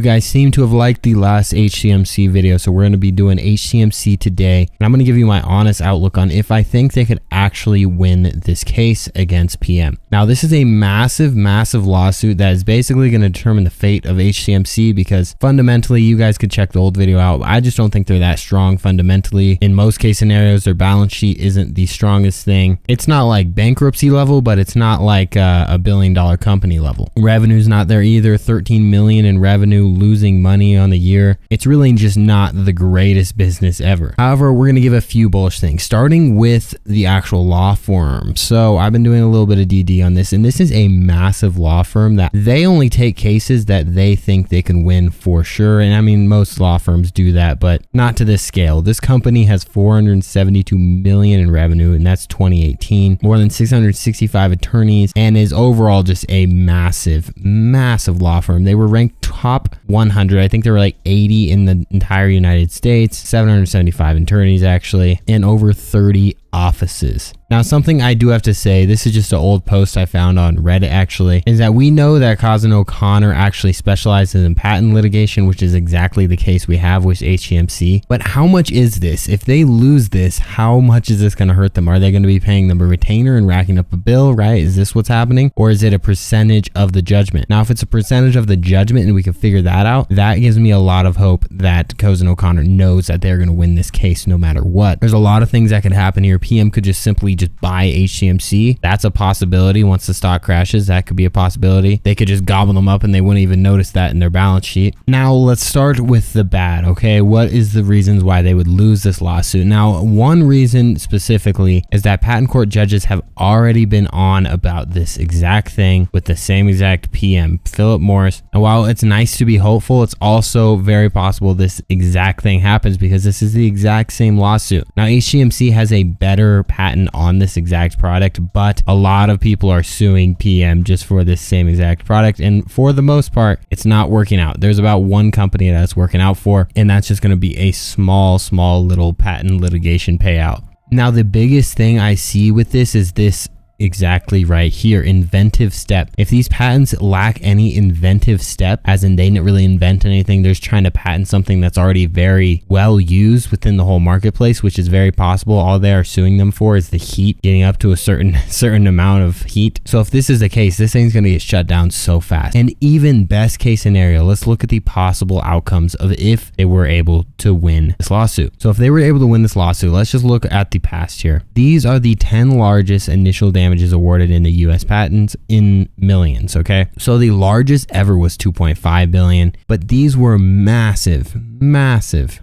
You guys seem to have liked the last HCMC video, so we're going to be doing HCMC today, and I'm going to give you my honest outlook on if I think they could actually win this case against PM. Now, this is a massive lawsuit that is basically going to determine the fate of HCMC, because fundamentally, you guys could check the old video out. I just don't think they're that strong fundamentally. In most case scenarios, their balance sheet isn't the strongest thing. It's not like bankruptcy level, but it's not like a $1 billion company level. Revenue's not there either. 13 million in revenue, losing money on the year. It's really just not the greatest business ever. However, we're going to give a few bullish things, starting with the actual law firm. So I've been doing a little bit of DD on this, and this is a massive law firm that they only take cases that they think they can win for sure. And I mean, most law firms do that, but not to this scale. This company has 472 million in revenue, and that's 2018, more than 665 attorneys, and is overall just a massive law firm. They were ranked top 100. I think there were like 80 in the entire United States, 775 attorneys actually, and over 30 offices. Now, something I do have to say, this is just an old post I found on Reddit actually, is that we know that Cousin O'Connor actually specializes in patent litigation, which is exactly the case we have with HCMC. But how much is this? If they lose this, how much is this going to hurt them? Are they going to be paying them a retainer and racking up a bill, right? Is this what's happening? Or is it a percentage of the judgment? Now, if it's a percentage of the judgment and we can figure that out, that gives me a lot of hope that Cousin O'Connor knows that they're going to win this case no matter what. There's a lot of things that could happen here. PM could just simply just buy HCMC. That's a possibility. Once the stock crashes, that could be a possibility. They could just gobble them up and they wouldn't even notice that in their balance sheet. Now, let's start with the bad, okay? What is the reasons why they would lose this lawsuit? Now, one reason specifically is that patent court judges have already been on about this exact thing with the same exact PM, Philip Morris. And while it's nice to be hopeful, it's also very possible this exact thing happens because this is the exact same lawsuit. Now, HCMC has a better patent on this exact product, but a lot of people are suing PM just for this same exact product, and for the most part, it's not working out. There's about one company that's working out for, and that's just going to be a small little patent litigation payout. Now, the biggest thing I see with this is this exactly right here, inventive step. If these patents lack any inventive step, as in they didn't really invent anything, they're just trying to patent something that's already very well used within the whole marketplace, which is very possible. All they are suing them for is the heat, getting up to a certain amount of heat. So if this is the case, this thing's going to get shut down so fast. And even best case scenario, let's look at the possible outcomes of if they were able to win this lawsuit. So if they were able to win this lawsuit, let's just look at the past here. These are the 10 largest initial damages awarded in the US patents in millions, okay? So the largest ever was 2.5 billion, but these were massive.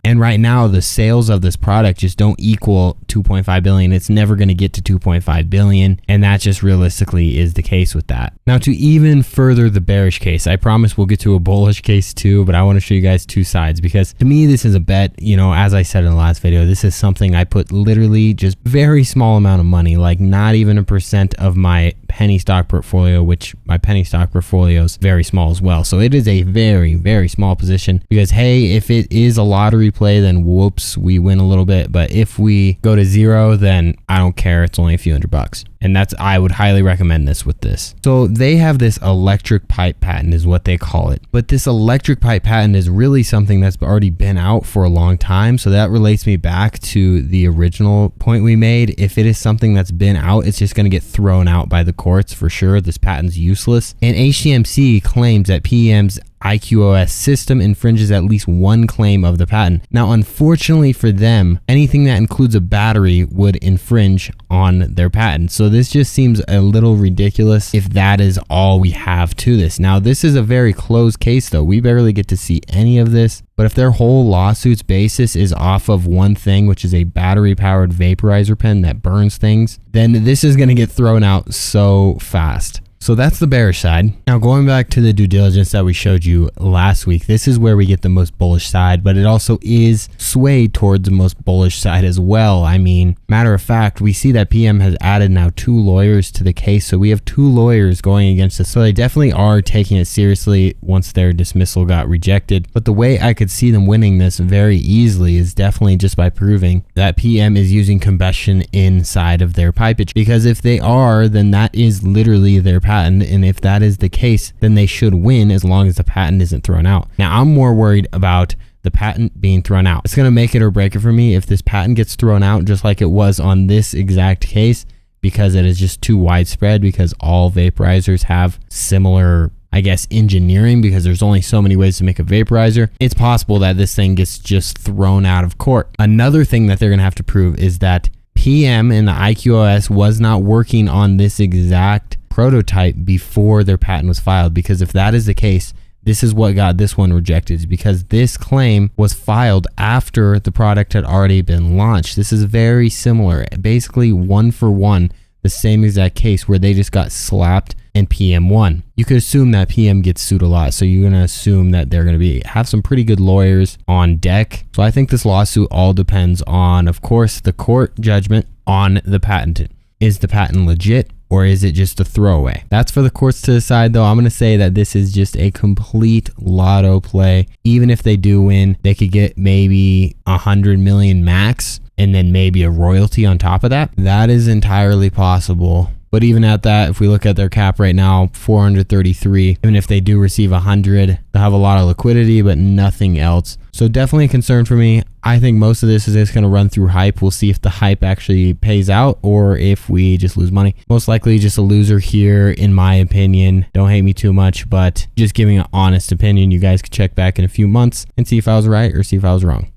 And right now the sales of this product just don't equal 2.5 billion. It's never going to get to 2.5 billion, and that just realistically is the case with that. Now, to even further the bearish case, I promise we'll get to a bullish case too, but I want to show you guys two sides, because to me this is a bet. You know, as I said in the last video, this is something I put literally just very small amount of money, like not even a percent of my penny stock portfolio, which my penny stock portfolio is very small as well. So it is a very small position, because hey, if it is a lottery play, then whoops, we win a little bit. But if we go to zero, then I don't care. It's only a few $100. And I would highly recommend this with this. So they have this electric pipe patent is what they call it. But this electric pipe patent is really something that's already been out for a long time. So that relates me back to the original point we made. If it is something that's been out, it's just going to get thrown out by the courts for sure. This patent's useless. And HCMC claims that PM's IQOS system infringes at least one claim of the patent. Now, unfortunately for them, anything that includes a battery would infringe on their patent. So this just seems a little ridiculous if that is all we have to this. Now, this is a very closed case though. We barely get to see any of this. But if their whole lawsuit's basis is off of one thing, which is a battery-powered vaporizer pen that burns things, then this is going to get thrown out so fast. So that's the bearish side. Now, going back to the due diligence that we showed you last week, this is where we get the most bullish side, but it also is swayed towards the most bullish side as well. I mean, matter of fact, we see that PM has added now 2 lawyers to the case. So we have 2 lawyers going against us. So they definitely are taking it seriously once their dismissal got rejected. But the way I could see them winning this very easily is definitely just by proving that PM is using combustion inside of their pipage. Because if they are, then that is literally their patent, and if that is the case, then they should win as long as the patent isn't thrown out. Now, I'm more worried about the patent being thrown out. It's going to make it or break it for me if this patent gets thrown out, just like it was on this exact case, because it is just too widespread, because all vaporizers have similar, I guess, engineering, because there's only so many ways to make a vaporizer. It's possible that this thing gets just thrown out of court. Another thing that they're going to have to prove is that PM and the IQOS was not working on this exact prototype before their patent was filed, because if that is the case, this is what got this one rejected, because this claim was filed after the product had already been launched. This is very similar, basically one for one, the same exact case where they just got slapped and PM won. You could assume that PM gets sued a lot, so you're going to assume that they're going to have some pretty good lawyers on deck. So I think this lawsuit all depends on, of course, the court judgment on the patent. Is the patent legit, or is it just a throwaway? That's for the courts to decide, though. I'm going to say that this is just a complete lotto play. Even if they do win, they could get maybe 100 million max, and then maybe a royalty on top of that. That is entirely possible. But even at that, if we look at their cap right now, 433, even if they do receive 100, they'll have a lot of liquidity, but nothing else. So definitely a concern for me. I think most of this is just going to run through hype. We'll see if the hype actually pays out or if we just lose money. Most likely just a loser here, in my opinion. Don't hate me too much, but just giving an honest opinion. You guys can check back in a few months and see if I was right or see if I was wrong.